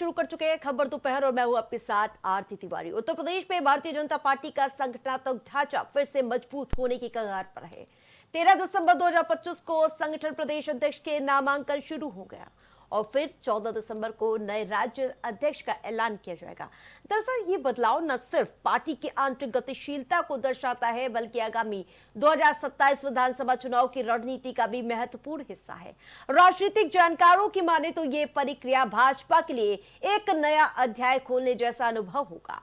शुरू कर चुके हैं खबर दोपहर और मैं हूं आपके साथ आरती तिवारी। उत्तर प्रदेश में भारतीय जनता पार्टी का संगठनात्मक ढांचा फिर से मजबूत होने की कगार पर है। 13 दिसंबर 2025 को संगठन प्रदेश अध्यक्ष के नामांकन शुरू हो गया और फिर 14 दिसंबर को नए राज्य अध्यक्ष का ऐलान किया जाएगा। दरअसल ये बदलाव न सिर्फ पार्टी की आंतरिक गतिशीलता को दर्शाता है बल्कि आगामी 2027 विधानसभा चुनाव की रणनीति का भी महत्वपूर्ण हिस्सा है। राजनीतिक जानकारों की माने तो ये प्रक्रिया भाजपा के लिए एक नया अध्याय खोलने जैसा अनुभव होगा।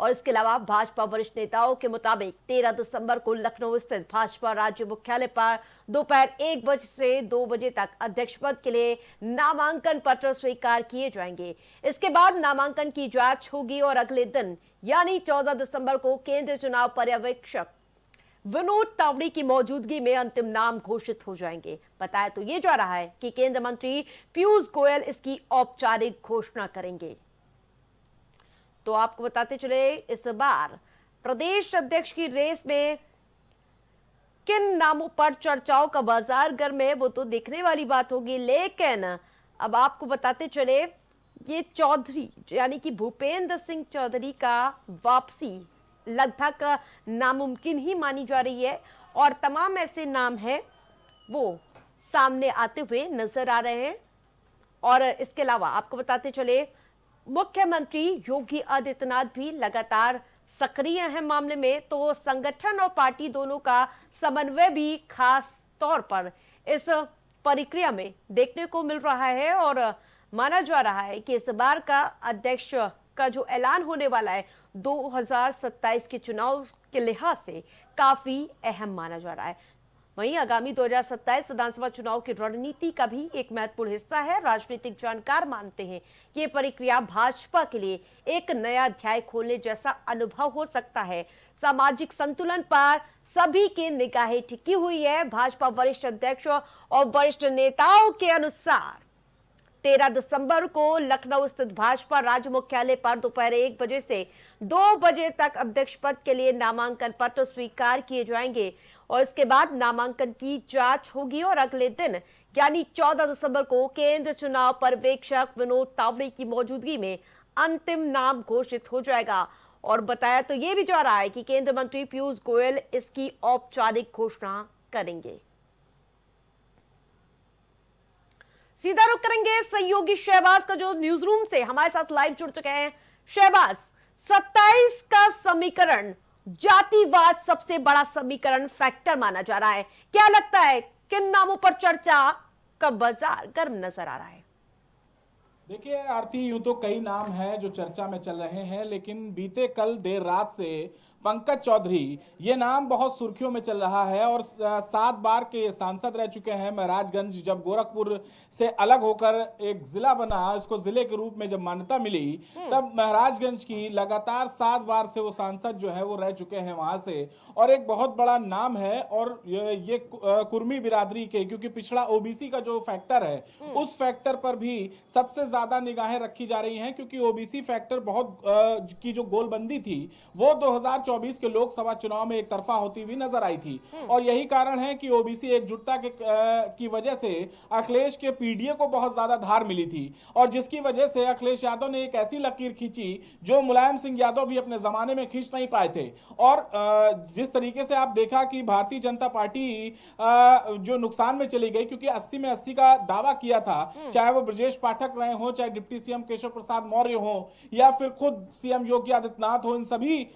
और इसके अलावा भाजपा वरिष्ठ नेताओं के मुताबिक 13 दिसंबर को लखनऊ स्थित भाजपा राज्य मुख्यालय पर दोपहर 1 बजे से 2 बजे तक अध्यक्ष पद के लिए नामांकन पत्र स्वीकार किए जाएंगे। इसके बाद नामांकन की जांच होगी और अगले दिन यानी 14 दिसंबर को केंद्रीय चुनाव पर्यवेक्षक विनोद तावड़े की मौजूदगी में अंतिम नाम घोषित हो जाएंगे। बताया तो ये जा रहा है कि केंद्रीय मंत्री पीयूष गोयल इसकी औपचारिक घोषणा करेंगे। तो आपको बताते चले इस बार प्रदेश अध्यक्ष की रेस में किन नामों पर चर्चाओं का बाजार गर्म है वो तो देखने वाली बात होगी, लेकिन अब आपको बताते चले ये चौधरी यानी कि भूपेंद्र सिंह चौधरी का वापसी लगभग नामुमकिन ही मानी जा रही है और तमाम ऐसे नाम हैं वो सामने आते हुए नजर आ रहे हैं। और इसके अलावा आपको बताते चले मुख्यमंत्री योगी आदित्यनाथ भी लगातार सक्रिय हैं मामले में, तो संगठन और पार्टी दोनों का समन्वय भी खास तौर पर इस प्रक्रिया में देखने को मिल रहा है और माना जा रहा है कि इस बार का अध्यक्ष का जो ऐलान होने वाला है 2027 के चुनाव के लिहाज से काफी अहम माना जा रहा है। वहीं आगामी 2027 विधानसभा चुनाव की रणनीति का भी एक महत्वपूर्ण हिस्सा है। राजनीतिक जानकार मानते हैं कि ये प्रक्रिया भाजपा के लिए एक नया अध्याय खोलने जैसा अनुभव हो सकता है। सामाजिक संतुलन पर सभी की निगाहें टिकी हुई है। भाजपा वरिष्ठ अध्यक्ष और वरिष्ठ नेताओं के अनुसार 13 दिसंबर को लखनऊ स्थित भाजपा राज्य मुख्यालय पर दोपहर 1 बजे से 2 बजे तक अध्यक्ष पद के लिए नामांकन पत्र स्वीकार किए जाएंगे और इसके बाद नामांकन की जांच होगी और अगले दिन यानी 14 दिसंबर को केंद्र चुनाव पर्यवेक्षक विनोद तावड़े की मौजूदगी में अंतिम नाम घोषित हो जाएगा। और बताया तो यह भी जा रहा है कि केंद्रीय मंत्री पीयूष गोयल इसकी औपचारिक घोषणा करेंगे। सीधा रुख करेंगे सहयोगी शहबाज का जो न्यूज रूम से हमारे साथ लाइव जुड़ चुके हैं। शहबाज, 27 का समीकरण जातिवाद सबसे बड़ा समीकरण फैक्टर माना जा रहा है, क्या लगता है किन नामों पर चर्चा का बाजार गर्म नजर आ रहा है? देखिए आरती, यूं तो कई नाम हैं जो चर्चा में चल रहे हैं, लेकिन बीते कल देर रात से पंकज चौधरी ये नाम बहुत सुर्खियों में चल रहा है और 7 बार के सांसद रह चुके हैं। महाराजगंज जब गोरखपुर से अलग होकर एक जिला बना, इसको जिले के रूप में जब मान्यता मिली, तब महाराजगंज की लगातार 7 बार से वो सांसद जो है वो रह चुके हैं वहां से और एक बहुत बड़ा नाम है। और ये कुर्मी बिरादरी के, क्योंकि पिछड़ा ओबीसी का जो फैक्टर है उस फैक्टर पर भी सबसे ज्यादा निगाहें रखी जा रही हैं, क्योंकि ओबीसी फैक्टर बहुत की जो गोलबंदी थी वो 2024 के लोकसभा चुनाव में एक तरफा होती हुई नजर आई थी। और यही कारण है कि ओबीसी एकजुटता की वजह से अखिलेश के पीडीए को बहुत ज्यादा धार मिली थी और जिसकी वजह से अखिलेश यादव ने एक ऐसी लकीर खींची जो मुलायम सिंह यादव भी अपने जमाने में खींच नहीं पाए थे। और जिस तरीके से आप देखा कि भारतीय जनता पार्टी जो नुकसान में चली गई, क्योंकि 80 में 80 का दावा किया था, चाहे वो ब्रजेश पाठक रहे हो, चाहे डिप्टी सीएम केशव प्रसाद मौर्य हो या फिर खुद सीएम योगी आदित्यनाथ हो, इन सभी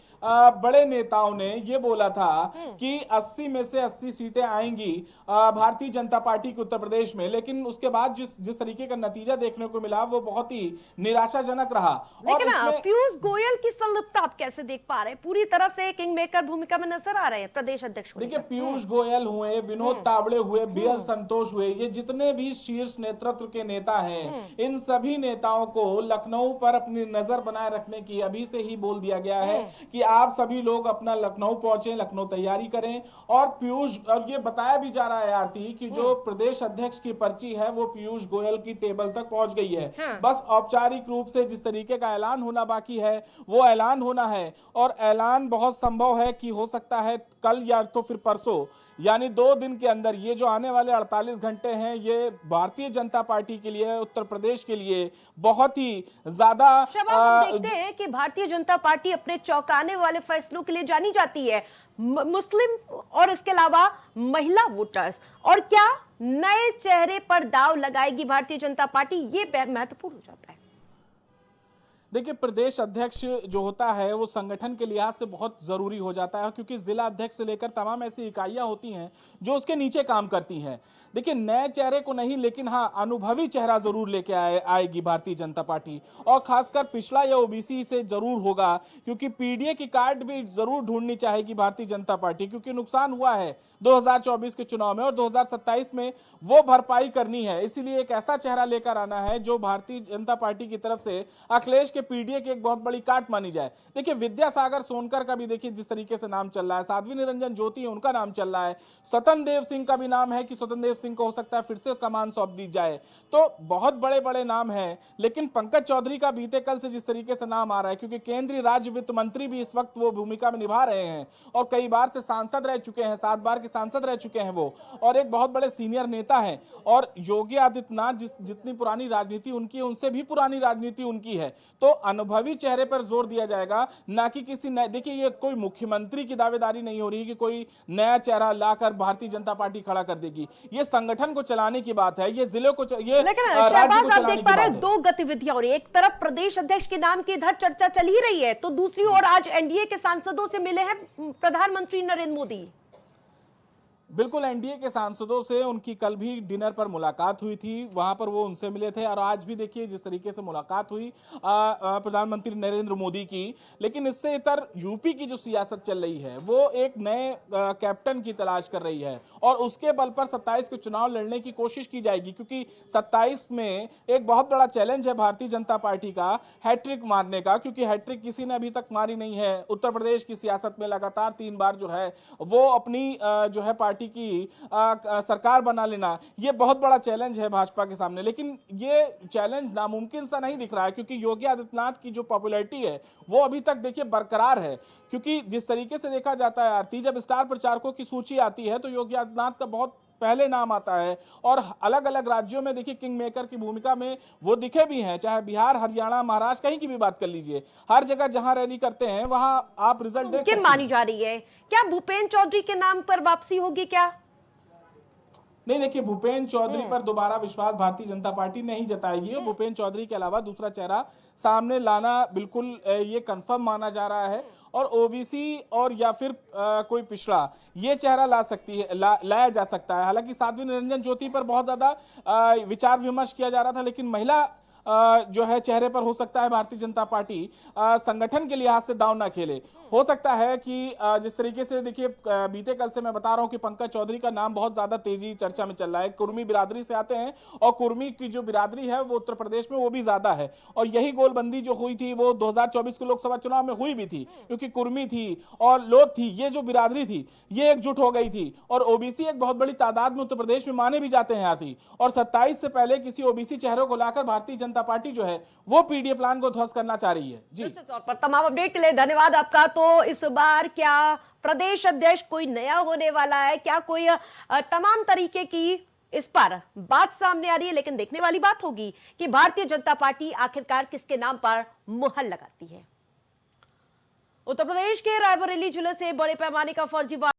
बड़े नेताओं ने ये बोला था कि 80 में से 80 सीटें आएंगी भारतीय जनता पार्टी के उत्तर प्रदेश में। लेकिन उसके बाद जिस तरीके का नतीजा देखने को मिला वो बहुत ही निराशाजनक रहा। लेकिन पीयूष गोयल की संलिप्तता आप कैसे देख पा रहे हैं? पूरी तरह से किंग मेकर भूमिका में नजर आ रहे हैं प्रदेश अध्यक्ष। देखिए, पीयूष गोयल हुए, विनोद तावड़े हुए, बीएल संतोष हुए, ये जितने भी शीर्ष नेतृत्व के नेता हैं, इन सभी नेताओं को लखनऊ पर अपनी नजर बनाए रखने की अभी से ही बोल दिया गया है कि आप सभी सभी लोग अपना लखनऊ पहुंचे, लखनऊ तैयारी करें। और पीयूष, और ये बताया भी जा रहा है आरती कि जो प्रदेश अध्यक्ष की पर्ची है वो पीयूष गोयल की टेबल तक पहुंच गई है। हाँ। बस औपचारिक रूप से जिस तरीके का ऐलान होना बाकी है वो ऐलान होना है, और ऐलान बहुत संभव है कि हो सकता है कल या तो फिर परसों, यानी 2 दिन के अंदर। ये जो आने वाले 48 घंटे हैं ये भारतीय जनता पार्टी के लिए, उत्तर प्रदेश के लिए बहुत ही ज्यादा शहबाज, हम देखते हैं कि भारतीय जनता पार्टी अपने चौंकाने वाले फैसलों के लिए जानी जाती है। मुस्लिम और इसके अलावा महिला वोटर्स, और क्या नए चेहरे पर दांव लगाएगी भारतीय जनता पार्टी, ये महत्वपूर्ण हो जाता है। देखिए, प्रदेश अध्यक्ष जो होता है वो संगठन के लिहाज से बहुत जरूरी हो जाता है, क्योंकि जिला अध्यक्ष से लेकर तमाम ऐसी इकाइयां होती हैं जो उसके नीचे काम करती हैं। देखिए, नए चेहरे को नहीं, लेकिन हाँ अनुभवी चेहरा जरूर लेके आएगी भारतीय जनता पार्टी, और खासकर पिछड़ा या ओबीसी से जरूर होगा, क्योंकि पीडीए की कार्ड भी जरूर ढूंढनी चाहेगी भारतीय जनता पार्टी, क्योंकि नुकसान हुआ है 2024 के चुनाव में और 2027 में वो भरपाई करनी है। इसीलिए एक ऐसा चेहरा लेकर आना है जो भारतीय जनता पार्टी की तरफ से अखिलेश के पीडीए की एक बहुत बड़ी काट मानी जाए। देखिए, विद्यासागर सोनकर का भी देखिए जिस तरीके से नाम चल रहा है, साध्वी निरंजन ज्योति है उनका नाम चल रहा है, स्वतंत्र देव सिंह का भी नाम है कि स्वतंत्र देव सिंह को हो सकता है फिर से कमान सौंप दी जाए। तो बहुत बड़े बड़े नाम हैं, लेकिन पंकज चौधरी का बीते कल से जिस तरीके से नाम आ रहा है, क्योंकि केंद्रीय राज्य वित्त मंत्री भी इस वक्त वो भूमिका में निभा रहे हैं और कई बार से सांसद रह चुके हैं, 7 बार के सांसद रह चुके हैं वो, और एक बहुत बड़े सीनियर नेता हैं। और योगी आदित्यनाथ जितनी पुरानी राजनीति उनकी है उनसे भी पुरानी राजनीति उनकी है, तो अनुभवी चेहरे पर जोर दिया जाएगा, ना कि किसी नए। देखिए, ये कोई मुख्यमंत्री की दावेदारी नहीं हो रही कि कोई नया चेहरा लाकर भारतीय जनता पार्टी खड़ा कर देगी। ये संगठन को चलाने की बात है, ये जिले को ये लेकिन राज्य को शहबाज, आप चलाने देख की पा रहे बात हैं है। दो गतिविधियां हो रही है। एक तरफ प्रदेश अध्यक्ष के नाम की इधर चर्चा चल ही रही है, तो दूसरी ओर आज एनडीए के सांसदों से मिले हैं प्रधानमंत्री नरेंद्र मोदी। बिल्कुल, एनडीए के सांसदों से उनकी कल भी डिनर पर मुलाकात हुई थी, वहां पर वो उनसे मिले थे, और आज भी देखिए जिस तरीके से मुलाकात हुई प्रधानमंत्री नरेंद्र मोदी की। लेकिन इससे इतर यूपी की जो सियासत चल रही है वो एक नए कैप्टन की तलाश कर रही है, और उसके बल पर 27 के चुनाव लड़ने की कोशिश की जाएगी, क्योंकि 27 में एक बहुत बड़ा चैलेंज है भारतीय जनता पार्टी का हैट्रिक मारने का, क्योंकि हैट्रिक किसी ने अभी तक मारी नहीं है। उत्तर प्रदेश की सियासत में लगातार 3 बार जो है वो अपनी जो है पार्टी की सरकार बना लेना, ये बहुत बड़ा चैलेंज है भाजपा के सामने। लेकिन ये चैलेंज नामुमकिन सा नहीं दिख रहा है, क्योंकि योगी आदित्यनाथ की जो पॉपुलैरिटी है वो अभी तक देखिए बरकरार है। क्योंकि जिस तरीके से देखा जाता है आरती, जब स्टार प्रचारकों की सूची आती है तो योगी आदित्यनाथ का बहुत पहले नाम आता है, और अलग अलग राज्यों में देखिए किंग मेकर की भूमिका में वो दिखे भी हैं, चाहे बिहार, हरियाणा, महाराष्ट्र, कहीं की भी बात कर लीजिए, हर जगह जहां रैली करते हैं वहां आप रिजल्ट देख सकते हैं। मानी जा रही है क्या भूपेंद्र चौधरी के नाम पर वापसी होगी क्या? नहीं, देखिए, भूपेंद्र चौधरी पर दोबारा विश्वास भारतीय जनता पार्टी नहीं जताएगी, और भूपेंद्र चौधरी के अलावा दूसरा चेहरा सामने लाना बिल्कुल ये कंफर्म माना जा रहा है। और ओबीसी और या फिर कोई पिछड़ा ये चेहरा ला सकती है, लाया जा सकता है। हालांकि साध्वी निरंजन ज्योति पर बहुत ज्यादा विचार विमर्श किया जा रहा था, लेकिन महिला जो है चेहरे पर हो सकता है भारतीय जनता पार्टी संगठन के लिहाज से दांव ना खेले। हो सकता है कि जिस तरीके से देखिए बीते कल से मैं बता रहा हूं कि पंकज चौधरी का नाम बहुत ज्यादा तेजी चर्चा में चल रहा है, कुर्मी बिरादरी से आते हैं, और कुर्मी की जो बिरादरी है वो उत्तर प्रदेश में वो भी ज्यादा है, और यही गोलबंदी जो हुई थी वो 2024 के लोकसभा चुनाव में हुई भी थी, क्योंकि कुर्मी थी और लोथ थी, ये जो बिरादरी थी ये एकजुट हो गई थी, और ओबीसी एक बहुत बड़ी तादाद में उत्तर प्रदेश में माने भी जाते हैं आरती, और 27 से पहले किसी ओबीसी चेहरे को लाकर भारतीय जनता पार्टी जो है वो पीडीए प्लान को ध्वस्त करना चाह रही है। जी, निश्चित तौर पर तमाम अपडेट के लिए धन्यवाद आपका। तो इस बार क्या प्रदेश अध्यक्ष कोई नया होने वाला है, क्या कोई तमाम तरीके की इस पर बात सामने आ रही है, लेकिन देखने वाली बात होगी कि भारतीय जनता पार्टी आखिरकार किसके नाम पर मुहर लगाती है। उत्तर प्रदेश के रायबरेली जिले से बड़े पैमाने का फर्जीवाड़ा